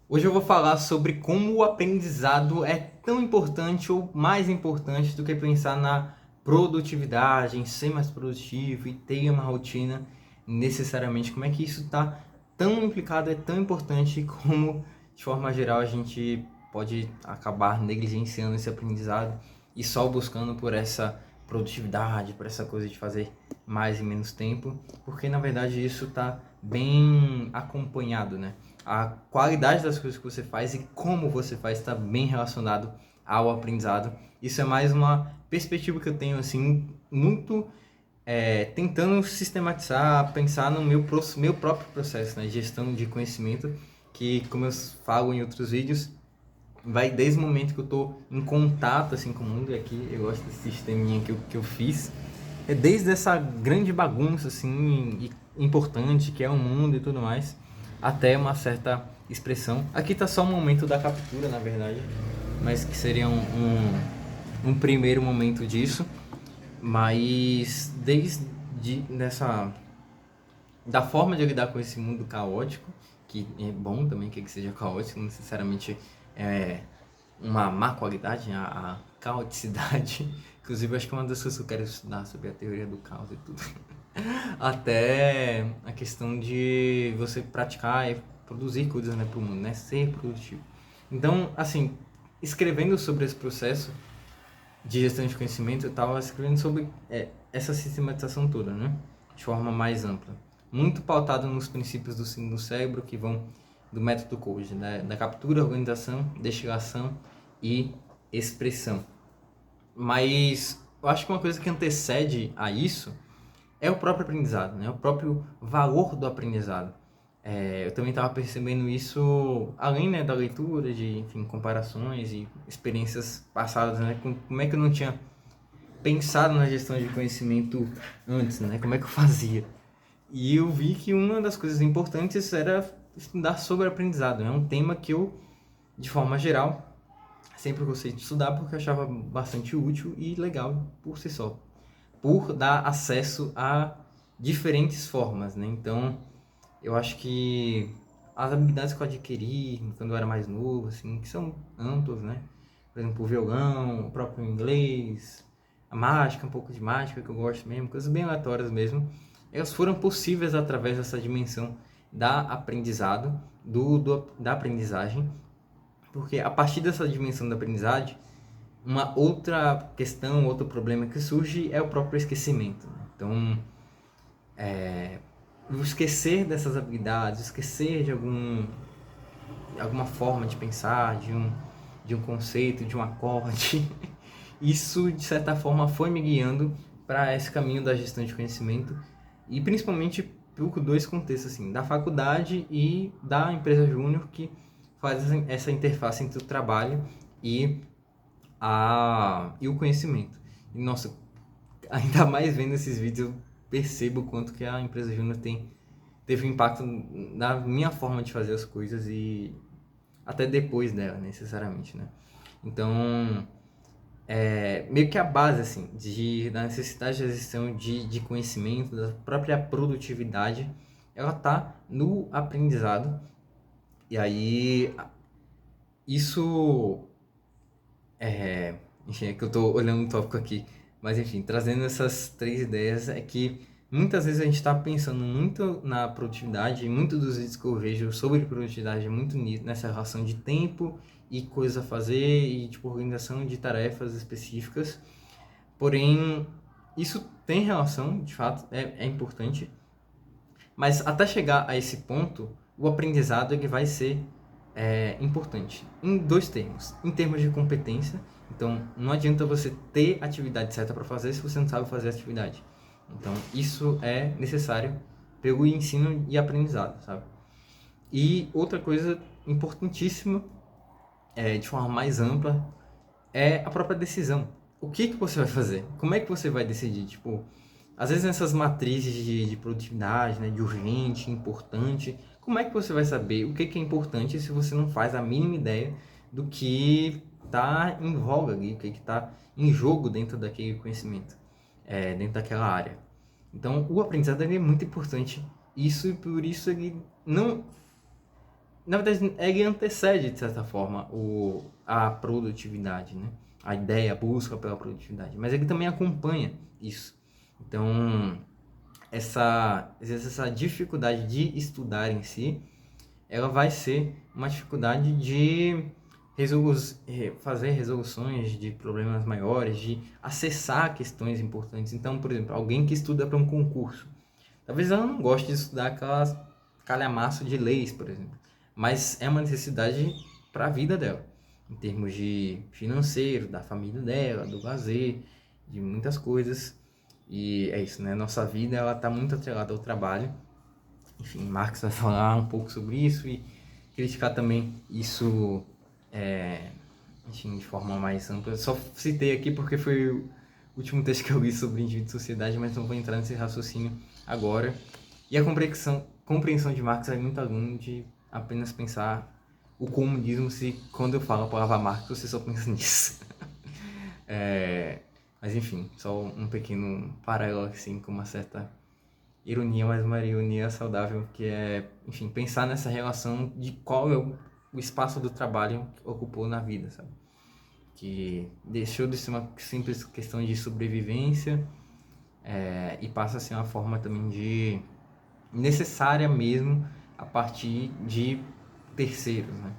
Hoje eu vou falar sobre como o aprendizado é tão importante ou mais importante do que pensar na produtividade, em ser mais produtivo e ter uma rotina necessariamente. Como é que isso está tão implicado, é tão importante como, de forma geral, a gente pode acabar negligenciando esse aprendizado e só buscando por essa produtividade, por essa coisa de fazer mais em menos tempo, porque na verdade isso está bem acompanhado, né? A qualidade das coisas que você faz e como você faz está bem relacionado ao aprendizado. Isso é mais uma perspectiva que eu tenho, assim, muito tentando sistematizar, pensar no meu próprio processo, né? Gestão de conhecimento, que, como eu falo em outros vídeos, vai desde o momento que eu estou em contato assim, com o mundo, e aqui eu gosto desse sisteminha que eu fiz, é desde essa grande bagunça assim, importante que é o mundo e tudo mais, até uma certa expressão. Aqui está só um momento da captura, na verdade, mas que seria um primeiro momento disso, mas desde nessa da forma de lidar com esse mundo caótico, que é bom também que ele seja caótico, não necessariamente é uma má qualidade, a caoticidade. Inclusive, acho que é uma das coisas que eu quero estudar sobre a teoria do caos e tudo. Até a questão de você praticar e produzir coisas, né, para o mundo, né? Ser produtivo. Então, assim, escrevendo sobre esse processo de gestão de conhecimento, eu estava escrevendo sobre essa sistematização toda, né? De forma mais ampla. Muito pautado nos princípios do cérebro que vão do método Code, né? Da captura, organização, destilação e expressão. Mas eu acho que uma coisa que antecede a isso é o próprio aprendizado, né? O próprio valor do aprendizado. Eu também estava percebendo isso além, né, da leitura, de enfim, comparações e experiências passadas, né? Como é que eu não tinha pensado na gestão de conhecimento antes, né? Como é que eu fazia? E eu vi que uma das coisas importantes era estudar sobre aprendizado. É um tema que eu, de forma geral, sempre gostei de estudar porque eu achava bastante útil e legal por si só, por dar acesso a diferentes formas, né? Então, eu acho que as habilidades que eu adquiri quando eu era mais novo, assim, que são amplas, né? Por exemplo, o violão, o próprio inglês, a mágica, um pouco de mágica que eu gosto mesmo, coisas bem aleatórias mesmo, elas foram possíveis através dessa dimensão da aprendizado, da aprendizagem, porque a partir dessa dimensão da aprendizagem, uma outra questão, outro problema que surge é o próprio esquecimento, né? Então, o esquecer dessas habilidades, esquecer de alguma forma de pensar, de um conceito, de um acorde, isso de certa forma foi me guiando para esse caminho da gestão de conhecimento e principalmente por dois contextos assim, da faculdade e da empresa júnior que faz essa interface entre o trabalho e e o conhecimento. E nossa, ainda mais vendo esses vídeos eu percebo o quanto que a empresa júnior teve um impacto na minha forma de fazer as coisas e até depois dela, necessariamente, né? Então, meio que a base, assim, da necessidade de gestão de conhecimento, da própria produtividade, ela tá no aprendizado. E aí, isso enfim, é que eu tô olhando um tópico aqui, mas enfim, trazendo essas três ideias é que muitas vezes a gente está pensando muito na produtividade, e muitos dos vídeos que eu vejo sobre produtividade é muito nessa relação de tempo e coisas a fazer e tipo organização de tarefas específicas. Porém, isso tem relação, de fato, é importante, mas até chegar a esse ponto, o aprendizado ele vai ser importante em dois termos. Em termos de competência, então não adianta você ter a atividade certa para fazer se você não sabe fazer a atividade. Então isso é necessário pelo ensino e aprendizado, sabe? E outra coisa importantíssima, de forma mais ampla, é a própria decisão. O que que você vai fazer? Como é que você vai decidir? Tipo, às vezes nessas matrizes de produtividade, né, de urgente, importante, como é que você vai saber o que que é importante se você não faz a mínima ideia do que está em voga ali, o que está em jogo dentro daquele conhecimento, dentro daquela área? Então, o aprendizado ele é muito importante. Isso e por isso ele não na verdade, ele antecede, de certa forma, a produtividade, né? A ideia, a busca pela produtividade. Mas ele também acompanha isso. Então, às vezes essa dificuldade de estudar em si, ela vai ser uma dificuldade de fazer resoluções de problemas maiores, de acessar questões importantes. Então, por exemplo, alguém que estuda para um concurso, talvez ela não goste de estudar aquelas calhamaço de leis, por exemplo, mas é uma necessidade para a vida dela, em termos de financeiro, da família dela, do lazer, de muitas coisas. E é isso, né? Nossa vida, ela está muito atrelada ao trabalho. Enfim, Marx vai falar um pouco sobre isso e criticar também isso, enfim, de forma mais ampla. Só citei aqui porque foi o último texto que eu li sobre indivíduo e sociedade, mas não vou entrar nesse raciocínio agora. E a compreensão de Marx é muito aluno de apenas pensar o comunismo, se quando eu falo a palavra Marx você só pensa nisso. Mas enfim, só um pequeno paralelo assim, com uma certa ironia, mas uma ironia saudável, que é, enfim, pensar nessa relação de qual é o espaço do trabalho que ocupou na vida, sabe? Que deixou de ser uma simples questão de sobrevivência, e passa a ser uma forma também de necessária mesmo a partir de terceiros, né?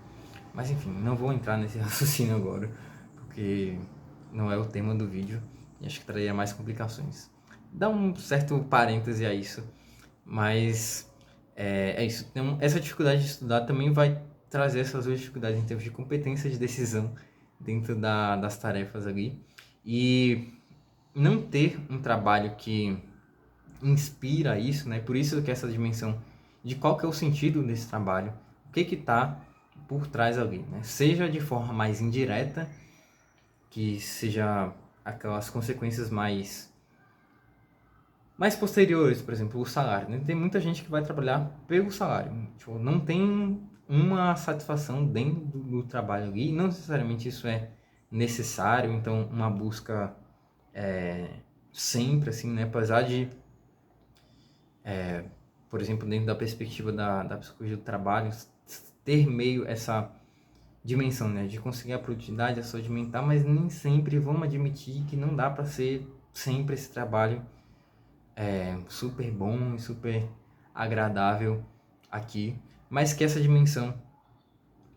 Mas enfim, não vou entrar nesse raciocínio agora, porque não é o tema do vídeo e acho que traria mais complicações. Dá um certo parêntese a isso, mas é isso. Então, essa dificuldade de estudar também vai trazer essas duas dificuldades em termos de competência de decisão dentro das tarefas ali. E não ter um trabalho que inspira isso, né? Por isso que essa dimensão de qual que é o sentido desse trabalho, o que que está por trás ali, né? Seja de forma mais indireta, que seja aquelas consequências mais posteriores, por exemplo, o salário, né? Tem muita gente que vai trabalhar pelo salário, tipo, não tem uma satisfação dentro do trabalho ali, não necessariamente isso é necessário, então uma busca sempre assim, né? Apesar de por exemplo, dentro da perspectiva da psicologia do trabalho, ter meio essa dimensão, né, de conseguir a produtividade, a saúde mental, mas nem sempre vamos admitir que não dá para ser sempre esse trabalho super bom e super agradável aqui, mas que essa dimensão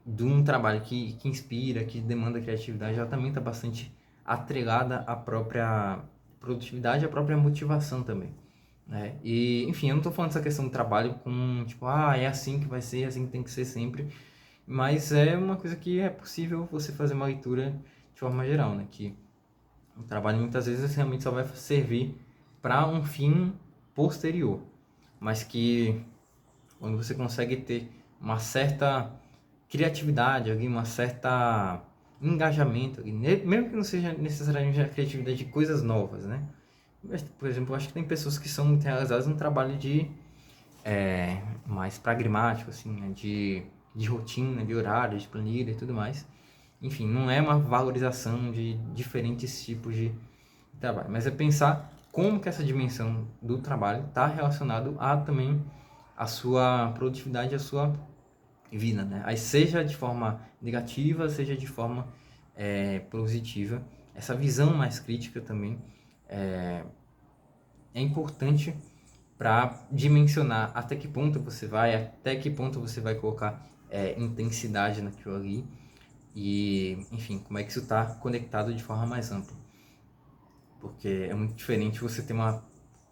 de um trabalho que inspira, que demanda criatividade, ela também está bastante atrelada à própria produtividade, à própria motivação também, né? E, enfim, eu não estou falando dessa questão do trabalho com, tipo, é assim que vai ser, é assim que tem que ser sempre, mas é uma coisa que é possível você fazer uma leitura de forma geral, né? Que o trabalho muitas vezes realmente só vai servir para um fim posterior, mas que quando você consegue ter uma certa criatividade, uma certa engajamento, mesmo que não seja necessariamente a criatividade de coisas novas, né? Por exemplo, eu acho que tem pessoas que são muito realizadas no trabalho mais pragmático, assim, né? De rotina, de horário, de planilha e tudo mais. Enfim, não é uma valorização de diferentes tipos de trabalho, mas é pensar como que essa dimensão do trabalho está relacionado a também a sua produtividade, a sua vida, né? Aí seja de forma negativa, seja de forma positiva. Essa visão mais crítica também é importante para dimensionar até que ponto você vai, até que ponto você vai colocar intensidade naquilo ali e, enfim, como é que isso está conectado de forma mais ampla. Porque é muito diferente você ter uma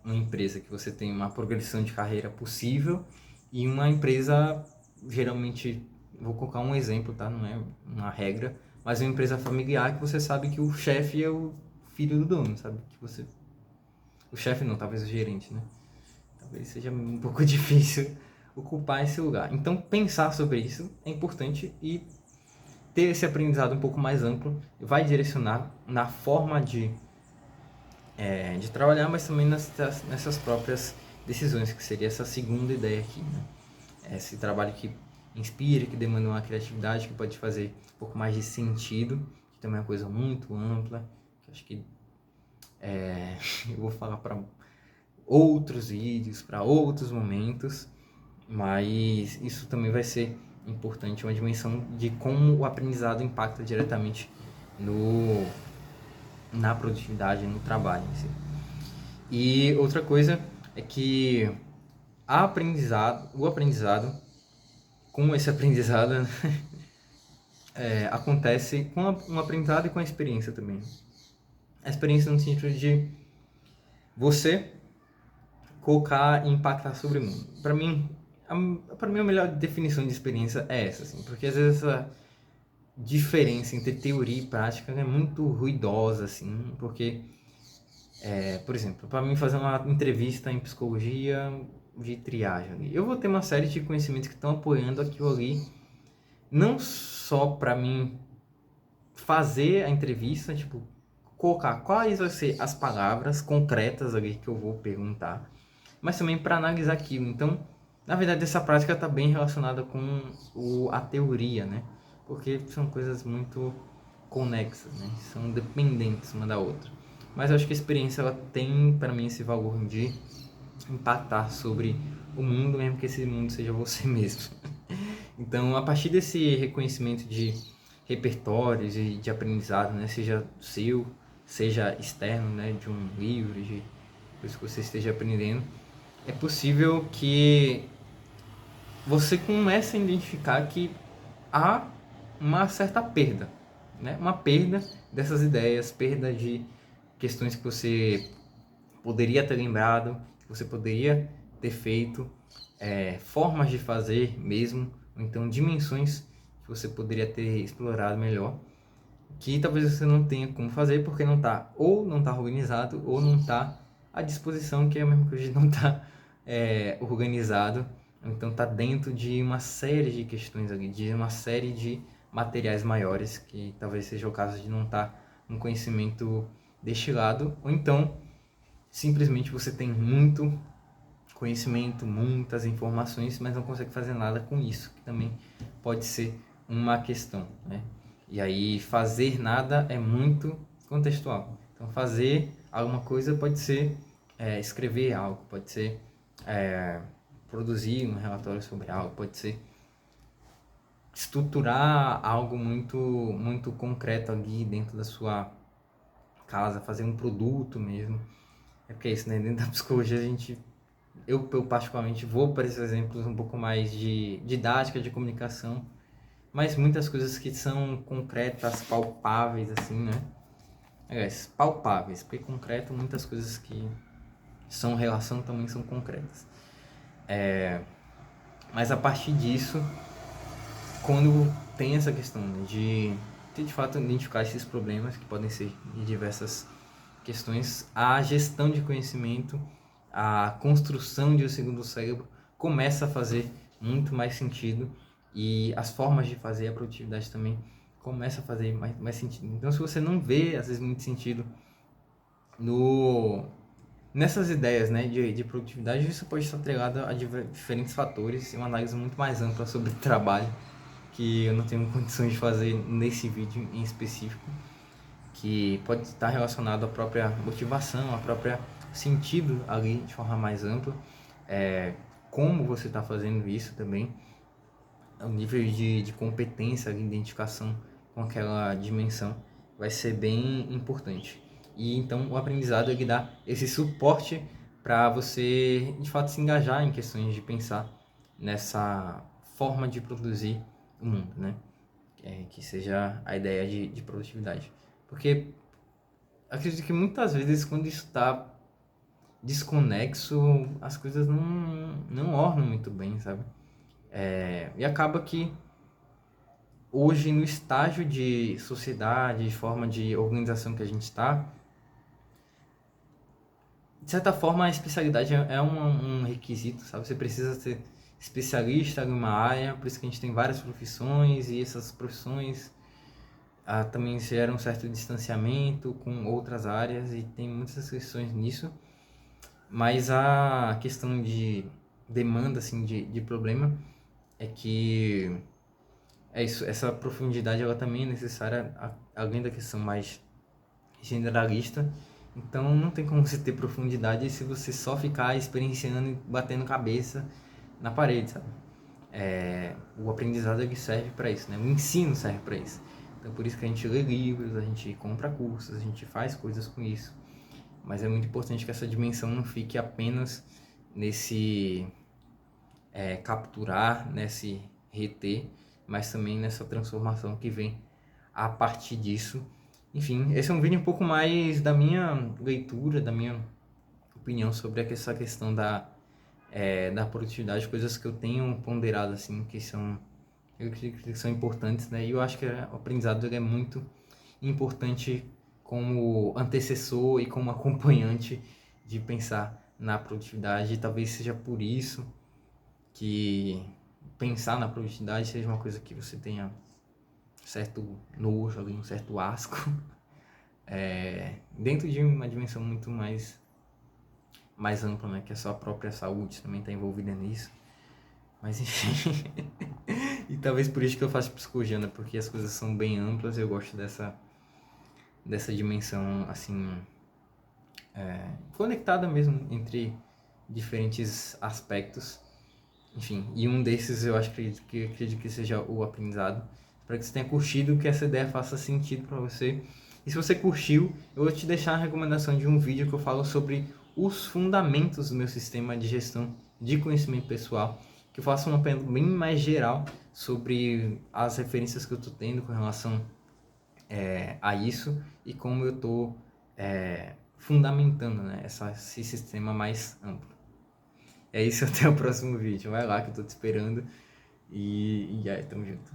empresa que você tem uma progressão de carreira possível e uma empresa, geralmente, vou colocar um exemplo, tá? Não é uma regra, mas uma empresa familiar que você sabe que o chefe é o filho do dono, sabe? Que você... O chefe não, talvez o gerente, né? Talvez seja um pouco difícil ocupar esse lugar. Então, pensar sobre isso é importante e ter esse aprendizado um pouco mais amplo vai direcionar na forma de trabalhar, mas também nessas próprias decisões, que seria essa segunda ideia aqui, né? Esse trabalho que inspira, que demanda uma criatividade, que pode fazer um pouco mais de sentido, que também é uma coisa muito ampla, que acho que eu vou falar para outros vídeos, para outros momentos, mas isso também vai ser importante, uma dimensão de como o aprendizado impacta diretamente na produtividade, no trabalho em si. E outra coisa é que o aprendizado, como esse aprendizado acontece com um aprendizado e com a experiência também. A experiência no sentido de você colocar e impactar sobre o mundo. Para mim, a melhor definição de experiência é essa, assim, porque às vezes essa diferença entre teoria e prática é muito ruidosa, assim, porque, por exemplo, para mim fazer uma entrevista em psicologia de triagem, eu vou ter uma série de conhecimentos que estão apoiando aquilo ali, não só para mim fazer a entrevista, tipo, colocar quais vão ser as palavras concretas ali que eu vou perguntar, mas também para analisar aquilo. Então, na verdade, essa prática está bem relacionada com a teoria, né? Porque são coisas muito conexas, né? São dependentes uma da outra. Mas eu acho que a experiência ela tem para mim esse valor de impactar sobre o mundo, mesmo que esse mundo seja você mesmo. Então, a partir desse reconhecimento de repertórios e de aprendizado, né, seja seu, seja externo, né, de um livro, de coisas que você esteja aprendendo, é possível que você comece a identificar que há uma certa perda, né? Uma perda dessas ideias, perda de questões que você poderia ter lembrado, que você poderia ter feito, formas de fazer mesmo, ou então dimensões que você poderia ter explorado melhor, que talvez você não tenha como fazer porque não está organizado ou não está à disposição, que é a mesma coisa de não estar organizado. Então está dentro de uma série de questões ali, de uma série de materiais maiores, que talvez seja o caso de não estar um conhecimento destilado, ou então simplesmente você tem muito conhecimento, muitas informações, mas não consegue fazer nada com isso, que também pode ser uma questão, né? E aí fazer nada é muito contextual. Então fazer alguma coisa pode ser escrever algo, pode ser produzir um relatório sobre algo, pode ser estruturar algo muito, muito concreto ali dentro da sua casa, fazer um produto mesmo. É porque é isso, né? Dentro da psicologia eu particularmente vou para esses exemplos um pouco mais de didática, de comunicação, mas muitas coisas que são concretas, palpáveis, assim, né? Aliás, palpáveis, porque concreto, muitas coisas que são relação também são concretas. Mas a partir disso, quando tem essa questão, né, de fato identificar esses problemas que podem ser de diversas questões, a gestão de conhecimento, a construção de um segundo cérebro começa a fazer muito mais sentido, e as formas de fazer a produtividade também começa a fazer mais sentido. Então, se você não vê, às vezes, muito sentido nessas ideias, né, de produtividade, isso pode estar atrelado a diferentes fatores e uma análise muito mais ampla sobre o trabalho, que eu não tenho condições de fazer nesse vídeo em específico, que pode estar relacionado à própria motivação, à própria sentido ali de forma mais ampla, como você está fazendo isso também, o nível de competência, de identificação com aquela dimensão vai ser bem importante. E então o aprendizado ele dá esse suporte para você de fato se engajar em questões de pensar nessa forma de produzir o mundo, né? Que seja a ideia de produtividade. Porque acredito que muitas vezes quando isso está desconexo, as coisas não ornam muito bem, sabe? E acaba que hoje no estágio de sociedade, de forma de organização que a gente está, de certa forma a especialidade é um requisito, sabe? Você precisa ser especialista em uma área, por isso que a gente tem várias profissões, e essas profissões também geram um certo distanciamento com outras áreas, e tem muitas questões nisso. Mas a questão de demanda, assim, de problema é que essa profundidade ela também é necessária, além da questão mais generalista. Então não tem como você ter profundidade se você só ficar experienciando e batendo cabeça na parede, sabe? o aprendizado ele serve para isso, né? O ensino serve para isso. Então por isso que a gente lê livros, a gente compra cursos, a gente faz coisas com isso. Mas é muito importante que essa dimensão não fique apenas nesse capturar, nesse reter, mas também nessa transformação que vem a partir disso. Enfim, esse é um vídeo um pouco mais da minha leitura, da minha opinião sobre essa questão da produtividade, coisas que eu tenho ponderado assim, que são importantes, né? E eu acho que o aprendizado ele é muito importante como antecessor e como acompanhante de pensar na produtividade. E talvez seja por isso que pensar na produtividade seja uma coisa que você tenha certo nojo ali, um certo asco, dentro de uma dimensão muito mais ampla, né? Que a sua própria saúde também está envolvida nisso. Mas enfim, e talvez por isso que eu faço psicologia, né? Porque as coisas são bem amplas e eu gosto dessa dimensão, assim, conectada mesmo entre diferentes aspectos. Enfim, e um desses eu acredito que seja o aprendizado. Espero que você tenha curtido, que essa ideia faça sentido para você. E se você curtiu, eu vou te deixar a recomendação de um vídeo que eu falo sobre os fundamentos do meu sistema de gestão de conhecimento pessoal, que eu faço uma pergunta bem mais geral sobre as referências que eu estou tendo com relação a isso e como eu estou fundamentando, né, esse sistema mais amplo. É isso, até o próximo vídeo. Vai lá que eu tô te esperando. E aí, tamo junto.